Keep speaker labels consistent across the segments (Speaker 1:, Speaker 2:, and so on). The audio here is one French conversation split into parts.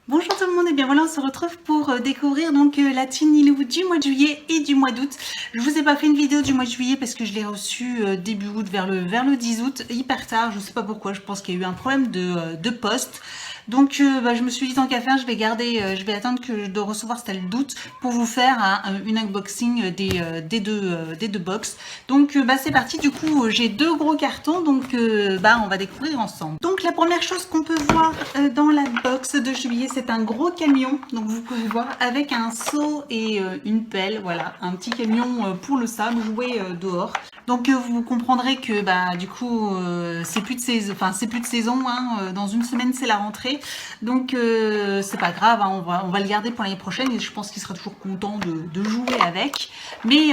Speaker 1: Bonjour tout le monde, et bien voilà, on se retrouve pour découvrir donc la Tiny Lou du mois de juillet et du mois d'août. Je vous ai pas fait une vidéo du mois de juillet parce que je l'ai reçue début août, vers le 10 août, hyper tard, je sais pas pourquoi, je pense qu'il y a eu un problème de poste. Donc je me suis dit tant qu'à faire, je vais garder, je vais attendre de recevoir celle d'août pour vous faire une unboxing des deux box. Donc c'est parti, du coup j'ai deux gros cartons, donc on va découvrir ensemble. Donc la première chose qu'on peut voir dans la box de juillet, c'est un gros camion, donc vous pouvez voir avec un seau et une pelle, voilà, un petit camion pour le sable, jouer dehors. Donc vous comprendrez que du coup c'est plus de saison, c'est plus de saison, hein, dans une semaine c'est la rentrée, donc c'est pas grave, hein, on va le garder pour l'année prochaine et je pense qu'il sera toujours content de jouer avec. Mais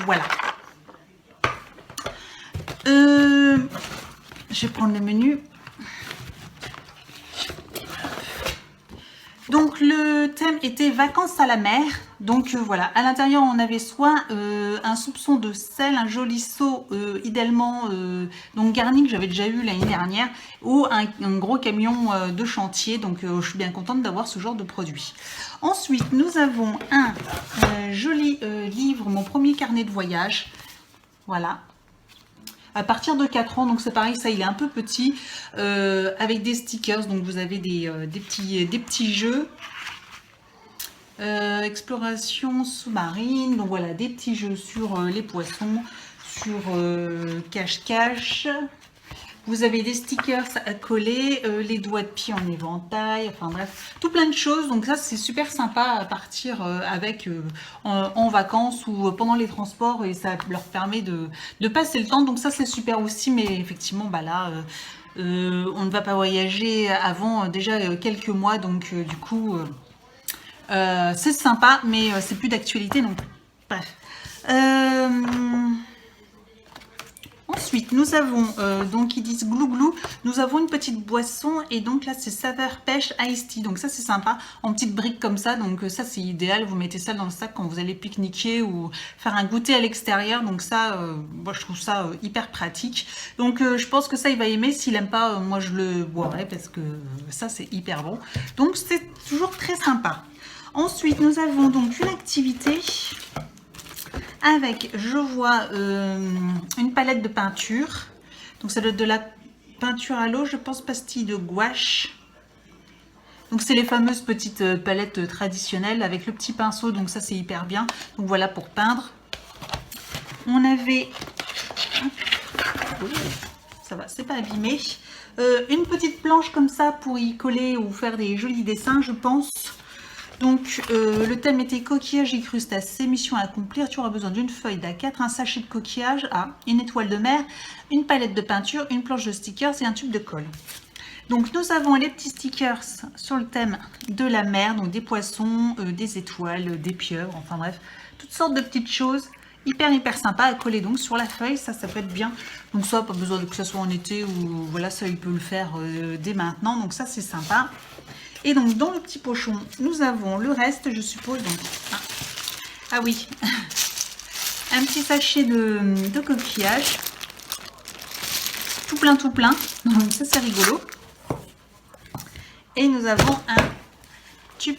Speaker 1: voilà. Je vais prendre le menu. Donc le thème était vacances à la mer. Donc voilà, à l'intérieur on avait soit un soupçon de sel, un joli seau idéalement donc garni que j'avais déjà eu l'année dernière, ou un gros camion de chantier. Donc je suis bien contente d'avoir ce genre de produit. Ensuite nous avons un joli livre, mon premier carnet de voyage. Voilà, à partir de 4 ans, donc c'est pareil, ça il est un peu petit, avec des stickers, donc vous avez des petits jeux, exploration sous-marine, donc voilà, des petits jeux sur les poissons, sur cache-cache. Vous avez des stickers à coller, les doigts de pied en éventail, enfin bref, tout plein de choses. Donc ça, c'est super sympa à partir avec en vacances ou pendant les transports, et ça leur permet de passer le temps. Donc ça, c'est super aussi, mais effectivement, là, on ne va pas voyager avant déjà quelques mois. Donc du coup, c'est sympa, mais c'est plus d'actualité. Donc bref. Ensuite, nous avons, donc ils disent glouglou, nous avons une petite boisson, et donc là c'est saveur pêche iced tea, donc ça c'est sympa, en petites briques comme ça, donc ça c'est idéal, vous mettez ça dans le sac quand vous allez pique-niquer ou faire un goûter à l'extérieur, donc ça, moi je trouve ça hyper pratique, donc je pense que ça il va aimer, s'il aime pas, moi je le boirai, parce que ça c'est hyper bon, donc c'est toujours très sympa. Ensuite, nous avons donc une activité avec, je vois, une palette de peinture. Donc ça doit être de la peinture à l'eau, je pense, pastille de gouache. Donc c'est les fameuses petites palettes traditionnelles avec le petit pinceau, donc ça c'est hyper bien. Donc voilà, pour peindre. On avait, ça va, c'est pas abîmé, une petite planche comme ça pour y coller ou faire des jolis dessins, je pense. Donc le thème était coquillage et crustacés, mission à accomplir. Tu auras besoin d'une feuille d'A4, un sachet de coquillage, une étoile de mer, une palette de peinture, une planche de stickers et un tube de colle. Donc nous avons les petits stickers sur le thème de la mer, donc des poissons, des étoiles, des pieuvres, enfin bref, toutes sortes de petites choses hyper sympa à coller donc sur la feuille, ça peut être bien. Donc ça, pas besoin que ça soit en été, ou voilà, ça il peut le faire dès maintenant, donc ça c'est sympa. Et donc dans le petit pochon, nous avons le reste, je suppose. Donc, ah oui, un petit sachet de coquillage, tout plein, donc ça c'est rigolo. Et nous avons un tube,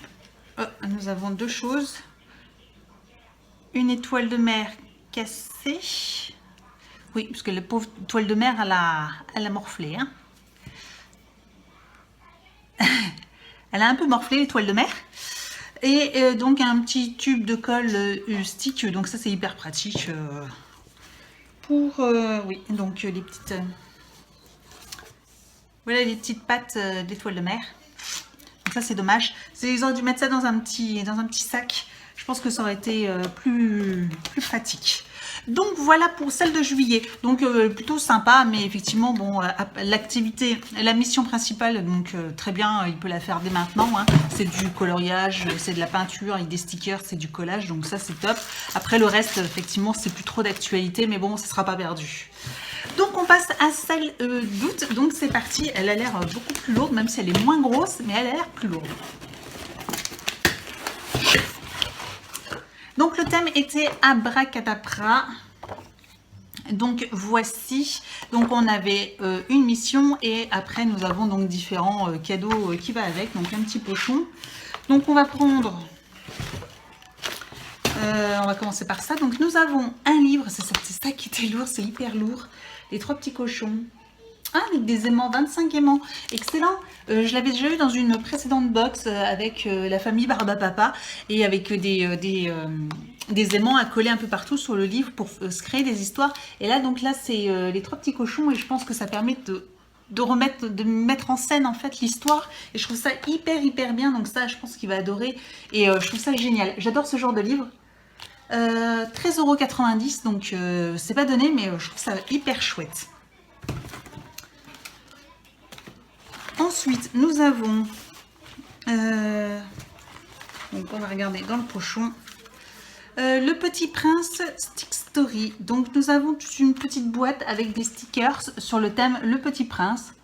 Speaker 1: nous avons deux choses, une étoile de mer cassée, oui, parce que la pauvre étoile de mer, elle a morflé, hein. Elle a un peu morflé, l'étoile de mer. Et donc un petit tube de colle stick, donc ça c'est hyper pratique pour, oui, donc les petites, voilà les petites pattes d'étoile de mer. Donc ça c'est dommage, ils auraient dû mettre ça dans un petit sac, je pense que ça aurait été plus pratique. Donc voilà pour celle de juillet, donc plutôt sympa, mais effectivement bon, l'activité, la mission principale, donc très bien, il peut la faire dès maintenant, hein. C'est du coloriage, c'est de la peinture avec des stickers, c'est du collage, donc ça c'est top. Après le reste, effectivement, c'est plus trop d'actualité, mais bon, ça sera pas perdu. Donc on passe à celle d'août, donc c'est parti, elle a l'air beaucoup plus lourde, même si elle est moins grosse, mais elle a l'air plus lourde. Donc le thème était Abracadabra. Donc voici, donc on avait une mission et après nous avons donc différents cadeaux qui va avec, donc un petit pochon. Donc on va prendre, on va commencer par ça. Donc nous avons un livre, c'est ça qui était lourd, c'est hyper lourd. Les 3 petits cochons. Ah, avec des aimants, 25 aimants, excellent. Je l'avais déjà eu dans une précédente box avec la famille Barbapapa et avec des aimants à coller un peu partout sur le livre pour se créer des histoires. Et là, donc là, c'est les 3 petits cochons et je pense que ça permet de mettre en scène en fait l'histoire. Et je trouve ça hyper bien. Donc ça, je pense qu'il va adorer et je trouve ça génial. J'adore ce genre de livre. 13,90 €, donc c'est pas donné, mais je trouve ça hyper chouette. Ensuite, nous avons, donc on va regarder dans le pochon, le Petit Prince Stick Story. Donc nous avons toute une petite boîte avec des stickers sur le thème Le Petit Prince.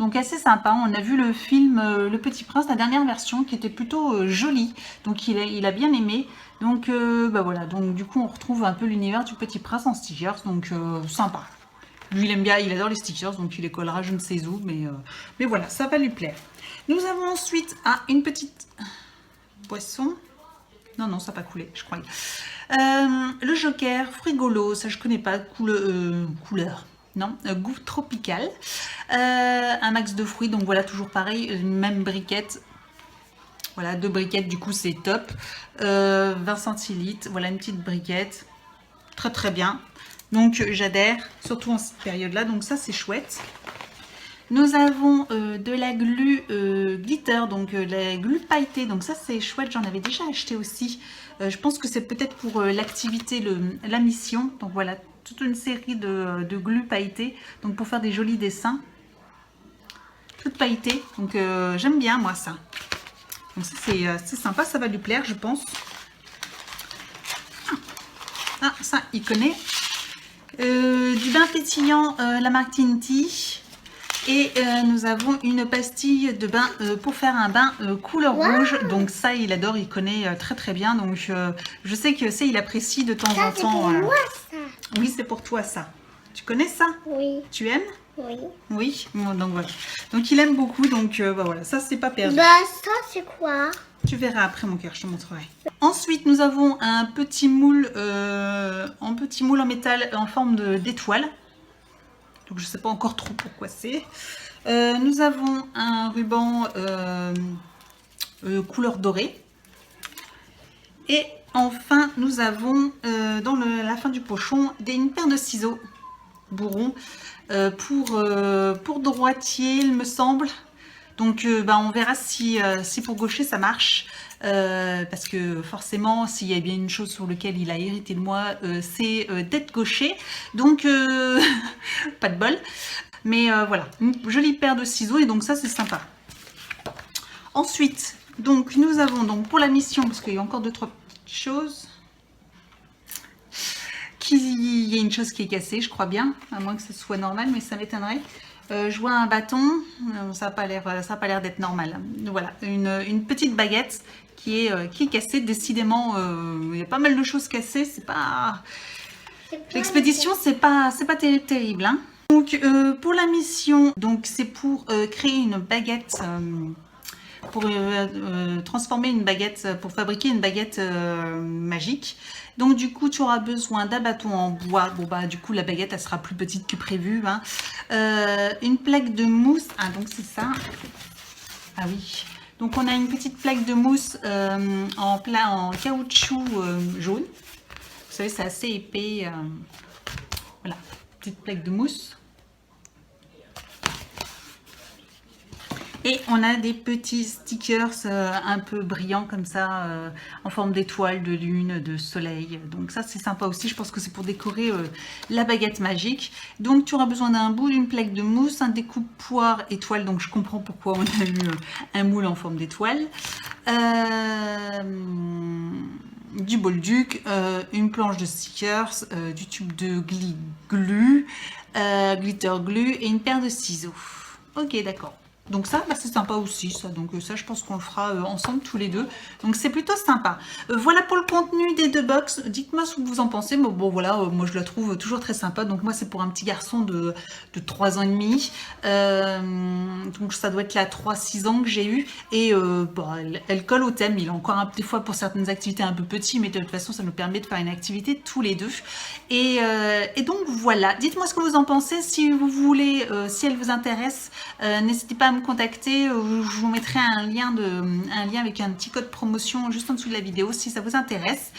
Speaker 1: Donc assez sympa, on a vu le film Le Petit Prince, la dernière version, qui était plutôt jolie. Donc il a bien aimé. Donc bah voilà, donc du coup on retrouve un peu l'univers du Petit Prince en stickers, donc sympa. Lui, il aime bien, il adore les stickers, donc il les collera je ne sais où, mais voilà, ça va lui plaire. Nous avons ensuite une petite boisson. Non, ça n'a pas coulé, je crois. Le Joker, frigolo, ça je connais pas, couleur, non, goût tropical. Un max de fruits, donc voilà, toujours pareil, une même briquette. Voilà, 2 briquettes, du coup c'est top. 20 centilitres, voilà une petite briquette. Très bien. Donc j'adhère, surtout en cette période-là, donc ça c'est chouette. Nous avons de la glu glitter, donc la glu pailletée, donc ça c'est chouette, j'en avais déjà acheté aussi. Je pense que c'est peut-être pour l'activité, la mission. Donc voilà, toute une série de glu pailletée, donc pour faire des jolis dessins. Toute pailletée, donc j'aime bien moi ça. Donc ça c'est sympa, ça va lui plaire je pense. Ah ça il connaît. Du bain pétillant, la marque Tinty. Et nous avons une pastille de bain pour faire un bain couleur rouge. Donc ça, il adore, il connaît très bien. Donc je sais que il apprécie de temps en temps.
Speaker 2: C'est pour moi, ça.
Speaker 1: Oui, c'est pour toi ça. Tu connais ça?
Speaker 2: Oui.
Speaker 1: Tu aimes?
Speaker 2: Oui.
Speaker 1: Oui, bon, donc voilà. Donc il aime beaucoup, donc bah, voilà, ça c'est pas perdu.
Speaker 2: Bah ça c'est quoi?
Speaker 1: Tu verras après mon cœur, je te montrerai. Ensuite, nous avons un petit moule en métal en forme d'étoile. Donc je ne sais pas encore trop pourquoi c'est. Nous avons un ruban couleur dorée. Et enfin, nous avons dans la fin du pochon une paire de ciseaux bourrons pour droitier, il me semble. Donc on verra si pour gaucher ça marche. Parce que forcément s'il y a bien une chose sur laquelle il a hérité de moi c'est d'être gaucher, donc pas de bol, mais voilà, une jolie paire de ciseaux et donc ça c'est sympa. Ensuite donc nous avons donc pour la mission, parce qu'il y a encore 2-3 petites choses, il y a une chose qui est cassée je crois bien, à moins que ce soit normal, mais ça m'étonnerait. Je vois un bâton, ça n'a pas l'air d'être normal. Voilà, une petite baguette qui est cassée. Décidément, il y a pas mal de choses cassées. C'est pas l'expédition, c'est pas terrible. Hein. Donc pour la mission, donc c'est pour créer une baguette. Pour transformer une baguette, pour fabriquer une baguette magique. Donc du coup tu auras besoin d'un bâton en bois. Bon bah du coup la baguette elle sera plus petite que prévu. Hein. Une plaque de mousse. Ah donc c'est ça. Ah oui. Donc on a une petite plaque de mousse en caoutchouc jaune. Vous savez c'est assez épais. Voilà, petite plaque de mousse. Et on a des petits stickers un peu brillants comme ça, en forme d'étoile, de lune, de soleil. Donc ça c'est sympa aussi, je pense que c'est pour décorer la baguette magique. Donc tu auras besoin d'un bout, d'une plaque de mousse, un découpe-poire étoile, donc je comprends pourquoi on a eu un moule en forme d'étoile. Du bolduc, une planche de stickers, du tube de glitter glue et une paire de ciseaux. Ok, d'accord. Donc ça, bah, c'est sympa aussi, ça. Donc ça, je pense qu'on le fera ensemble tous les deux. Donc c'est plutôt sympa. Voilà pour le contenu des deux box. Dites-moi ce que vous en pensez. Bon voilà, moi je la trouve toujours très sympa. Donc moi, c'est pour un petit garçon de 3 ans et demi. Donc ça doit être là 3-6 ans que j'ai eu. Et bah, elle colle au thème. Il est encore des fois pour certaines activités un peu petit, mais de toute façon, ça nous permet de faire une activité tous les deux. Et donc voilà. Dites-moi ce que vous en pensez. Si vous voulez, si elle vous intéresse, n'hésitez pas à me contacter. Je vous mettrai un lien avec un petit code promotion juste en dessous de la vidéo si ça vous intéresse.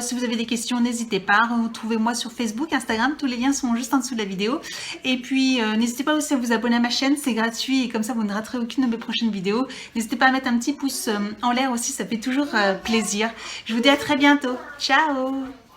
Speaker 1: Si vous avez des questions, n'hésitez pas. Retrouvez-moi sur Facebook, Instagram. Tous les liens sont juste en dessous de la vidéo. Et puis, n'hésitez pas aussi à vous abonner à ma chaîne. C'est gratuit et comme ça, vous ne raterez aucune de mes prochaines vidéos. N'hésitez pas à mettre un petit pouce en l'air aussi. Ça fait toujours plaisir. Je vous dis à très bientôt. Ciao!